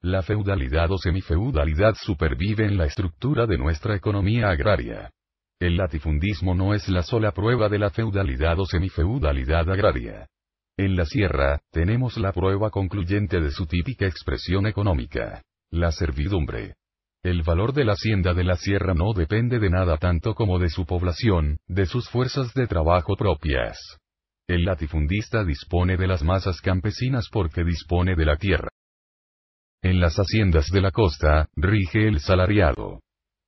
La feudalidad o semifeudalidad supervive en la estructura de nuestra economía agraria. El latifundismo no es la sola prueba de la feudalidad o semifeudalidad agraria. En la sierra, tenemos la prueba concluyente de su típica expresión económica: la servidumbre. El valor de la hacienda de la sierra no depende de nada tanto como de su población, de sus fuerzas de trabajo propias. El latifundista dispone de las masas campesinas porque dispone de la tierra. En las haciendas de la costa, rige el salariado.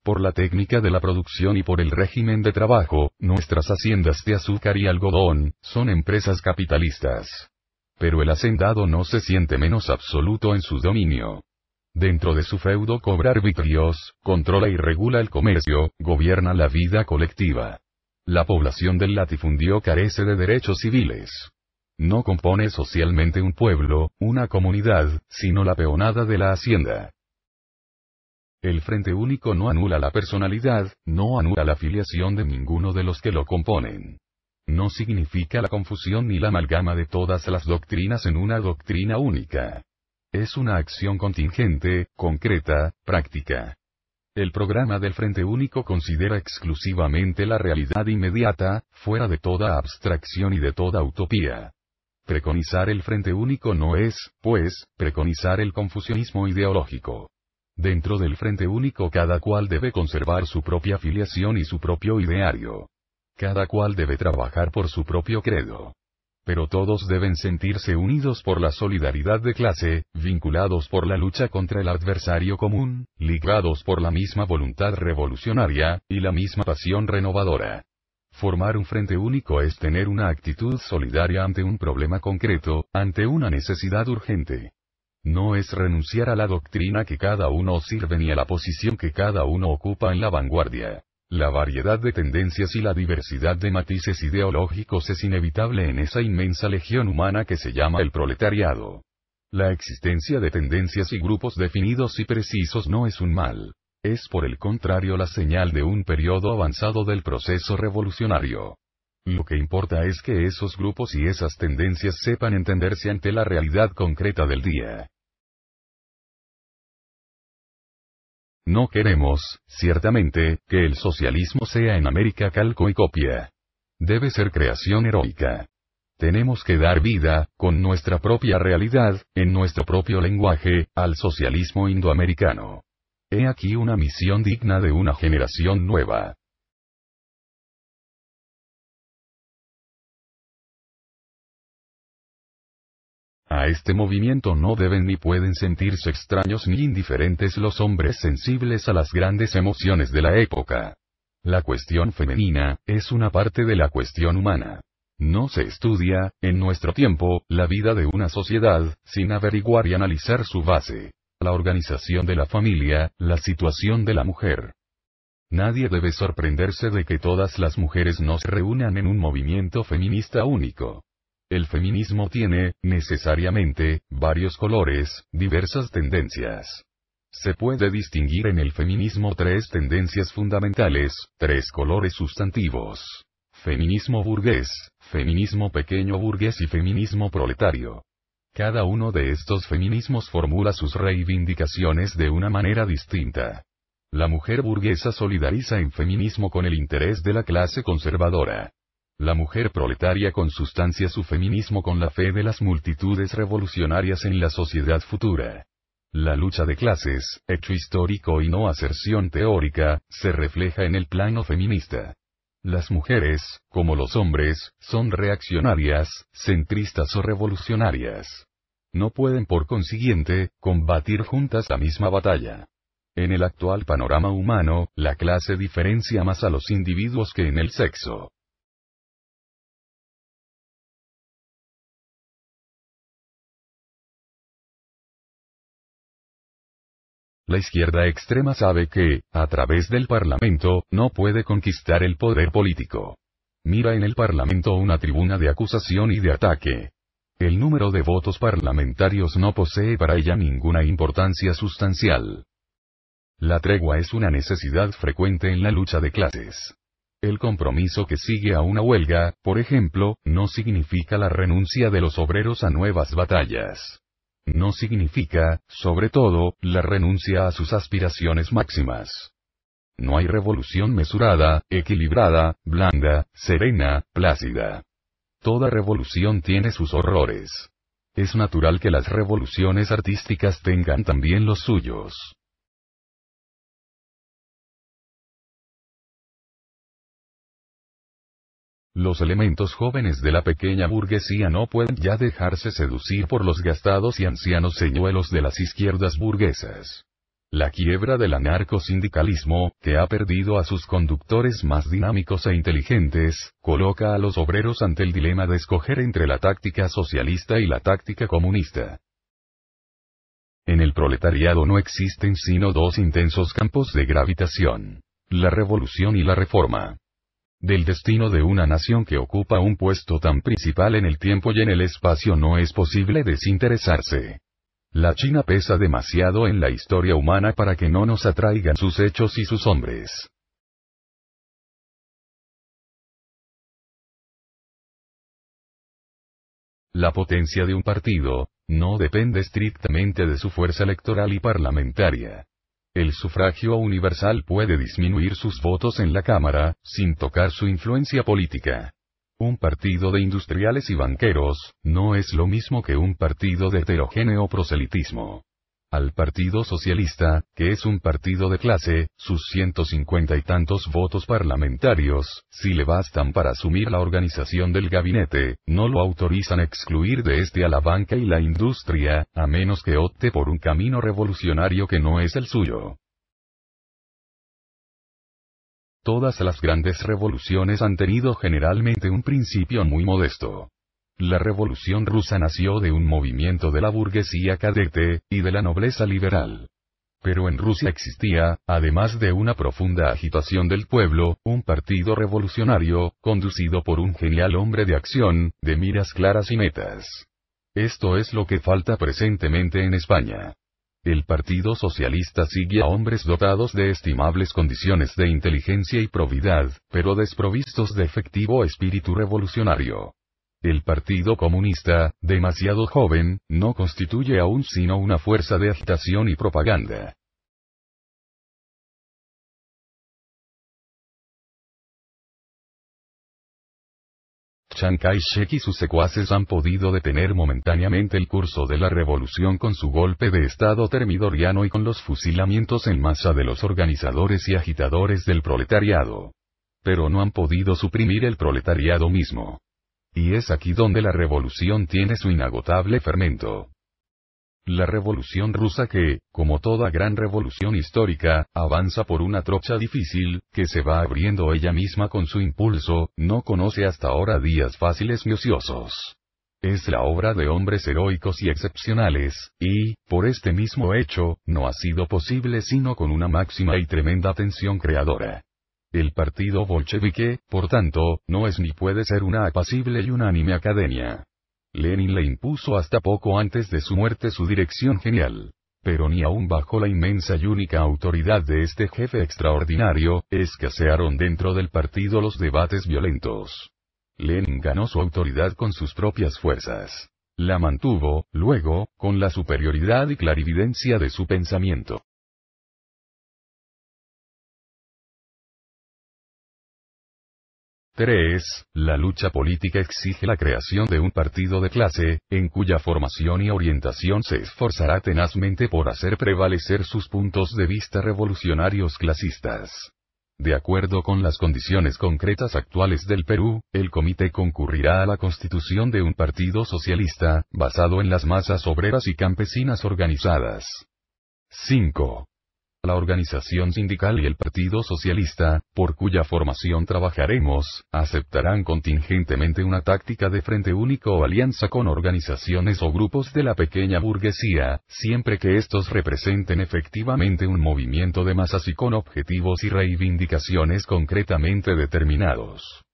Por la técnica de la producción y por el régimen de trabajo, nuestras haciendas de azúcar y algodón, son empresas capitalistas. Pero el hacendado no se siente menos absoluto en su dominio. Dentro de su feudo cobra arbitrios, controla y regula el comercio, gobierna la vida colectiva. La población del latifundio carece de derechos civiles. No compone socialmente un pueblo, una comunidad, sino la peonada de la hacienda. El Frente Único no anula la personalidad, no anula la filiación de ninguno de los que lo componen. No significa la confusión ni la amalgama de todas las doctrinas en una doctrina única. Es una acción contingente, concreta, práctica. El programa del Frente Único considera exclusivamente la realidad inmediata, fuera de toda abstracción y de toda utopía. Preconizar el Frente Único no es, pues, preconizar el confusionismo ideológico. Dentro del Frente Único cada cual debe conservar su propia filiación y su propio ideario. Cada cual debe trabajar por su propio credo. Pero todos deben sentirse unidos por la solidaridad de clase, vinculados por la lucha contra el adversario común, ligados por la misma voluntad revolucionaria, y la misma pasión renovadora. Formar un Frente Único es tener una actitud solidaria ante un problema concreto, ante una necesidad urgente. No es renunciar a la doctrina que cada uno sirve ni a la posición que cada uno ocupa en la vanguardia. La variedad de tendencias y la diversidad de matices ideológicos es inevitable en esa inmensa legión humana que se llama el proletariado. La existencia de tendencias y grupos definidos y precisos no es un mal. Es por el contrario la señal de un periodo avanzado del proceso revolucionario. Lo que importa es que esos grupos y esas tendencias sepan entenderse ante la realidad concreta del día. No queremos, ciertamente, que el socialismo sea en América calco y copia. Debe ser creación heroica. Tenemos que dar vida, con nuestra propia realidad, en nuestro propio lenguaje, al socialismo indoamericano. He aquí una misión digna de una generación nueva. A este movimiento no deben ni pueden sentirse extraños ni indiferentes los hombres sensibles a las grandes emociones de la época. La cuestión femenina, es una parte de la cuestión humana. No se estudia, en nuestro tiempo, la vida de una sociedad, sin averiguar y analizar su base. La organización de la familia, la situación de la mujer. Nadie debe sorprenderse de que todas las mujeres no se reúnan en un movimiento feminista único. El feminismo tiene, necesariamente, varios colores, diversas tendencias. Se puede distinguir en el feminismo tres tendencias fundamentales, tres colores sustantivos. Feminismo burgués, feminismo pequeño burgués y feminismo proletario. Cada uno de estos feminismos formula sus reivindicaciones de una manera distinta. La mujer burguesa solidariza en feminismo con el interés de la clase conservadora. La mujer proletaria consustancia su feminismo con la fe de las multitudes revolucionarias en la sociedad futura. La lucha de clases, hecho histórico y no aserción teórica, se refleja en el plano feminista. Las mujeres, como los hombres, son reaccionarias, centristas o revolucionarias. No pueden por consiguiente, combatir juntas la misma batalla. En el actual panorama humano, la clase diferencia más a los individuos que en el sexo. La izquierda extrema sabe que, a través del Parlamento, no puede conquistar el poder político. Mira en el Parlamento una tribuna de acusación y de ataque. El número de votos parlamentarios no posee para ella ninguna importancia sustancial. La tregua es una necesidad frecuente en la lucha de clases. El compromiso que sigue a una huelga, por ejemplo, no significa la renuncia de los obreros a nuevas batallas. no significa, sobre todo, la renuncia a sus aspiraciones máximas. No hay revolución mesurada, equilibrada, blanda, serena, plácida. Toda revolución tiene sus horrores. Es natural que las revoluciones artísticas tengan también los suyos. Los elementos jóvenes de la pequeña burguesía no pueden ya dejarse seducir por los gastados y ancianos señuelos de las izquierdas burguesas. La quiebra del anarcosindicalismo, que ha perdido a sus conductores más dinámicos e inteligentes, coloca a los obreros ante el dilema de escoger entre la táctica socialista y la táctica comunista. En el proletariado no existen sino dos intensos campos de gravitación: la revolución y la reforma. Del destino de una nación que ocupa un puesto tan principal en el tiempo y en el espacio no es posible desinteresarse. La China pesa demasiado en la historia humana para que no nos atraigan sus hechos y sus hombres. La potencia de un partido no depende estrictamente de su fuerza electoral y parlamentaria. El sufragio universal puede disminuir sus votos en la Cámara, sin tocar su influencia política. Un partido de industriales y banqueros, no es lo mismo que un partido de heterogéneo proselitismo. Al Partido Socialista, que es un partido de clase, sus 150 y tantos votos parlamentarios, si le bastan para asumir la organización del gabinete, no lo autorizan a excluir de este a la banca y la industria, a menos que opte por un camino revolucionario que no es el suyo. Todas las grandes revoluciones han tenido generalmente un principio muy modesto. La Revolución Rusa nació de un movimiento de la burguesía cadete, y de la nobleza liberal. Pero en Rusia existía, además de una profunda agitación del pueblo, un partido revolucionario, conducido por un genial hombre de acción, de miras claras y metas. Esto es lo que falta presentemente en España. El Partido Socialista sigue a hombres dotados de estimables condiciones de inteligencia y probidad, pero desprovistos de efectivo espíritu revolucionario. El Partido Comunista, demasiado joven, no constituye aún sino una fuerza de agitación y propaganda. Chiang Kai-shek y sus secuaces han podido detener momentáneamente el curso de la revolución con su golpe de estado termidoriano y con los fusilamientos en masa de los organizadores y agitadores del proletariado. Pero no han podido suprimir el proletariado mismo. Y es aquí donde la revolución tiene su inagotable fermento. La revolución rusa que, como toda gran revolución histórica, avanza por una trocha difícil, que se va abriendo ella misma con su impulso, no conoce hasta ahora días fáciles ni ociosos. Es la obra de hombres heroicos y excepcionales, y, por este mismo hecho, no ha sido posible sino con una máxima y tremenda tensión creadora. El partido bolchevique, por tanto, no es ni puede ser una apacible y unánime academia. Lenin le impuso hasta poco antes de su muerte su dirección genial. Pero ni aun bajo la inmensa y única autoridad de este jefe extraordinario, escasearon dentro del partido los debates violentos. Lenin ganó su autoridad con sus propias fuerzas. La mantuvo, luego, con la superioridad y clarividencia de su pensamiento. 3. La lucha política exige la creación de un partido de clase, en cuya formación y orientación se esforzará tenazmente por hacer prevalecer sus puntos de vista revolucionarios clasistas. De acuerdo con las condiciones concretas actuales del Perú, el comité concurrirá a la constitución de un partido socialista, basado en las masas obreras y campesinas organizadas. 5. La organización sindical y el Partido Socialista, por cuya formación trabajaremos, aceptarán contingentemente una táctica de frente único o alianza con organizaciones o grupos de la pequeña burguesía, siempre que estos representen efectivamente un movimiento de masas y con objetivos y reivindicaciones concretamente determinados.